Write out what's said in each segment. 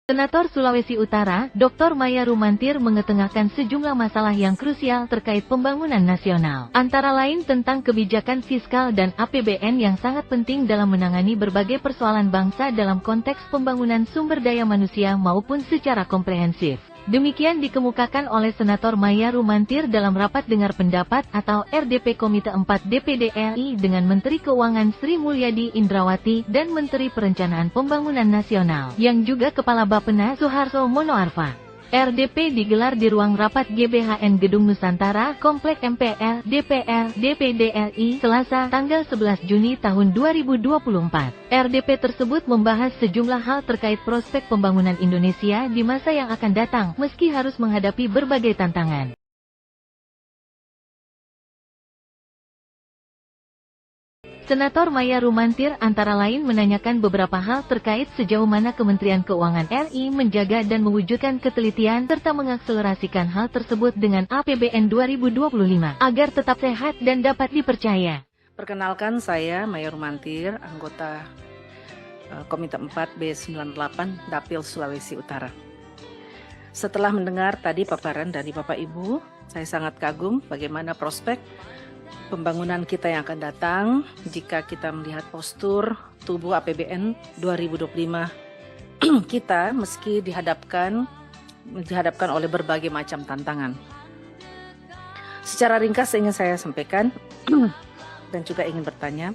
Senator Sulawesi Utara, Dr. Maya Rumantir mengetengahkan sejumlah masalah yang krusial terkait pembangunan nasional. Antara lain tentang kebijakan fiskal dan APBN yang sangat penting dalam menangani berbagai persoalan bangsa dalam konteks pembangunan sumber daya manusia maupun secara komprehensif. Demikian dikemukakan oleh Senator Maya Rumantir dalam rapat dengar pendapat atau RDP Komite 4 DPD RI dengan Menteri Keuangan Sri Mulyadi Indrawati dan Menteri Perencanaan Pembangunan Nasional, yang juga Kepala Bappenas Suharto Monoarfa. RDP digelar di ruang rapat GBHN Gedung Nusantara, Komplek MPR, DPR, DPD RI, Selasa, tanggal 11 Juni tahun 2024. RDP tersebut membahas sejumlah hal terkait prospek pembangunan Indonesia di masa yang akan datang, meski harus menghadapi berbagai tantangan. Senator Maya Rumantir antara lain menanyakan beberapa hal terkait sejauh mana Kementerian Keuangan RI menjaga dan mewujudkan ketelitian serta mengakselerasikan hal tersebut dengan APBN 2025 agar tetap sehat dan dapat dipercaya. Perkenalkan, saya Maya Rumantir, anggota Komite 4 B98 Dapil Sulawesi Utara. Setelah mendengar tadi paparan dari Bapak Ibu, saya sangat kagum bagaimana prospek pembangunan kita yang akan datang jika kita melihat postur tubuh APBN 2025 kita meski dihadapkan oleh berbagai macam tantangan. Secara ringkas ingin saya sampaikan dan juga ingin bertanya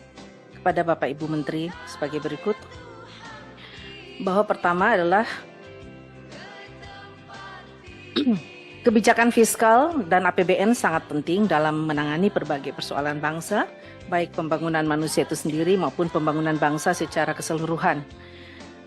kepada Bapak Ibu Menteri sebagai berikut, bahwa pertama adalah kebijakan fiskal dan APBN sangat penting dalam menangani berbagai persoalan bangsa, baik pembangunan manusia itu sendiri maupun pembangunan bangsa secara keseluruhan.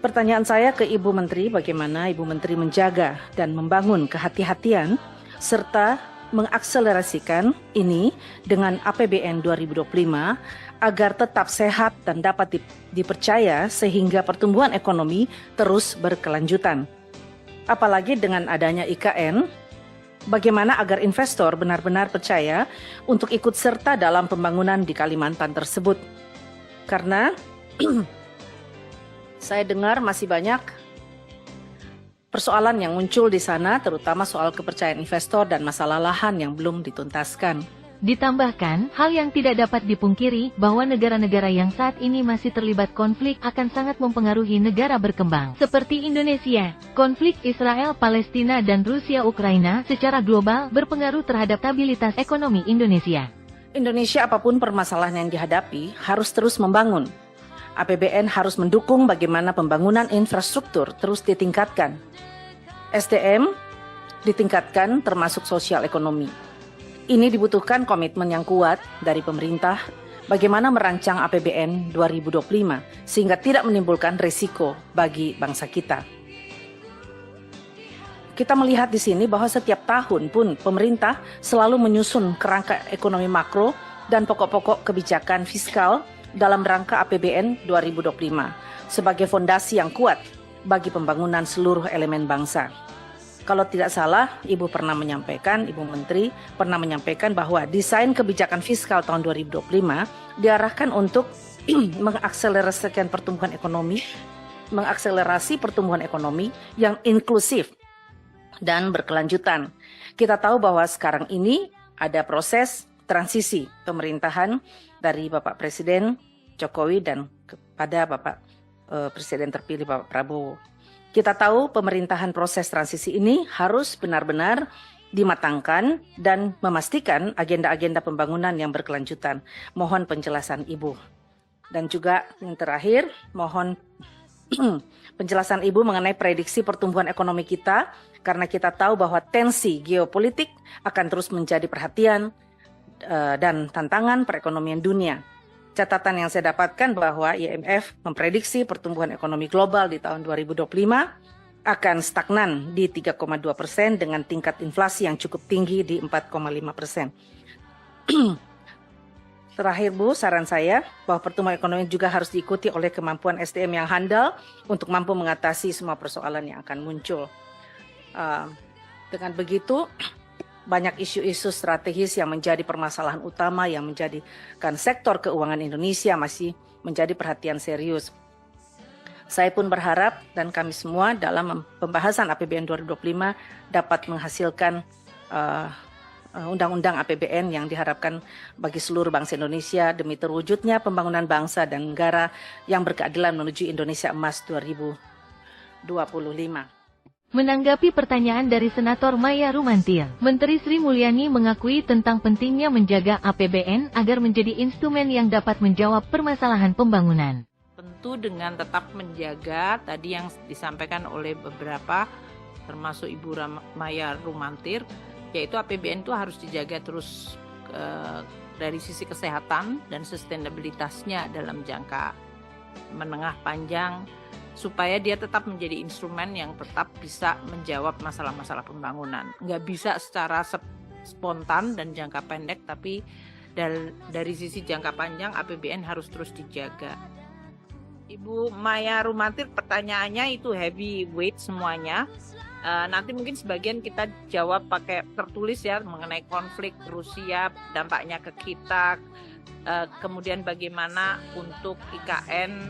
Pertanyaan saya ke Ibu Menteri, bagaimana Ibu Menteri menjaga dan membangun kehati-hatian serta mengakselerasikan ini dengan APBN 2025 agar tetap sehat dan dapat dipercaya sehingga pertumbuhan ekonomi terus berkelanjutan. Apalagi dengan adanya IKN, bagaimana agar investor benar-benar percaya untuk ikut serta dalam pembangunan di Kalimantan tersebut. Karena saya dengar masih banyak persoalan yang muncul di sana, terutama soal kepercayaan investor dan masalah lahan yang belum dituntaskan. Ditambahkan, hal yang tidak dapat dipungkiri bahwa negara-negara yang saat ini masih terlibat konflik akan sangat mempengaruhi negara berkembang. Seperti Indonesia, konflik Israel-Palestina dan Rusia-Ukraina secara global berpengaruh terhadap stabilitas ekonomi Indonesia. Indonesia apapun permasalahan yang dihadapi harus terus membangun. APBN harus mendukung bagaimana pembangunan infrastruktur terus ditingkatkan. SDM ditingkatkan termasuk sosial ekonomi. Ini dibutuhkan komitmen yang kuat dari pemerintah bagaimana merancang APBN 2025 sehingga tidak menimbulkan risiko bagi bangsa kita. Kita melihat di sini bahwa setiap tahun pun pemerintah selalu menyusun kerangka ekonomi makro dan pokok-pokok kebijakan fiskal dalam rangka APBN 2025 sebagai fondasi yang kuat bagi pembangunan seluruh elemen bangsa. Kalau tidak salah, Ibu Menteri pernah menyampaikan bahwa desain kebijakan fiskal tahun 2025 diarahkan untuk mengakselerasi pertumbuhan ekonomi yang inklusif dan berkelanjutan. Kita tahu bahwa sekarang ini ada proses transisi pemerintahan dari Bapak Presiden Jokowi dan kepada Bapak Presiden terpilih Bapak Prabowo. Kita tahu pemerintahan proses transisi ini harus benar-benar dimatangkan dan memastikan agenda-agenda pembangunan yang berkelanjutan. Mohon penjelasan Ibu. Dan juga yang terakhir, mohon penjelasan Ibu mengenai prediksi pertumbuhan ekonomi kita, karena kita tahu bahwa tensi geopolitik akan terus menjadi perhatian dan tantangan perekonomian dunia. Catatan yang saya dapatkan bahwa IMF memprediksi pertumbuhan ekonomi global di tahun 2025 akan stagnan di 3,2% dengan tingkat inflasi yang cukup tinggi di 4,5%. Terakhir Bu, saran saya bahwa pertumbuhan ekonomi juga harus diikuti oleh kemampuan SDM yang handal untuk mampu mengatasi semua persoalan yang akan muncul. Dengan begitu, banyak isu-isu strategis yang menjadi permasalahan utama yang menjadikan sektor keuangan Indonesia masih menjadi perhatian serius. Saya pun berharap dan kami semua dalam pembahasan APBN 2025 dapat menghasilkan undang-undang APBN yang diharapkan bagi seluruh bangsa Indonesia demi terwujudnya pembangunan bangsa dan negara yang berkeadilan menuju Indonesia Emas 2025. Menanggapi pertanyaan dari Senator Maya Rumantir, Menteri Sri Mulyani mengakui tentang pentingnya menjaga APBN agar menjadi instrumen yang dapat menjawab permasalahan pembangunan. Tentu dengan tetap menjaga tadi yang disampaikan oleh beberapa, termasuk Ibu Maya Rumantir, yaitu APBN itu harus dijaga terus dari sisi kesehatan dan sustainabilitasnya dalam jangka menengah panjang, supaya dia tetap menjadi instrumen yang tetap bisa menjawab masalah-masalah pembangunan. Nggak bisa secara spontan dan jangka pendek, tapi dari sisi jangka panjang APBN harus terus dijaga. Ibu Maya Rumantir pertanyaannya itu heavyweight semuanya. Nanti mungkin sebagian kita jawab pakai tertulis ya, mengenai konflik Rusia, dampaknya ke kita, kemudian bagaimana untuk IKN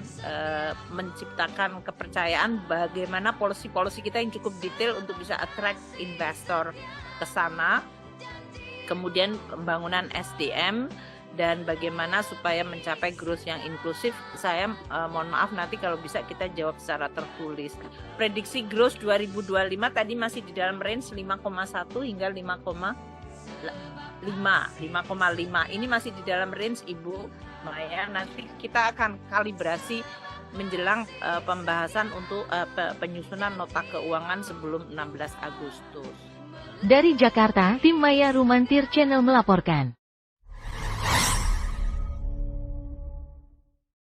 menciptakan kepercayaan, bagaimana policy-policy kita yang cukup detail untuk bisa attract investor ke sana, kemudian pembangunan SDM, dan bagaimana supaya mencapai growth yang inklusif. Saya mohon maaf nanti kalau bisa kita jawab secara tertulis. Prediksi growth 2025 tadi masih di dalam range 5,1 hingga 5,5. Ini masih di dalam range Ibu Maya. Nanti kita akan kalibrasi menjelang pembahasan untuk penyusunan nota keuangan sebelum 16 Agustus. Dari Jakarta, tim Maya Rumantir Channel melaporkan.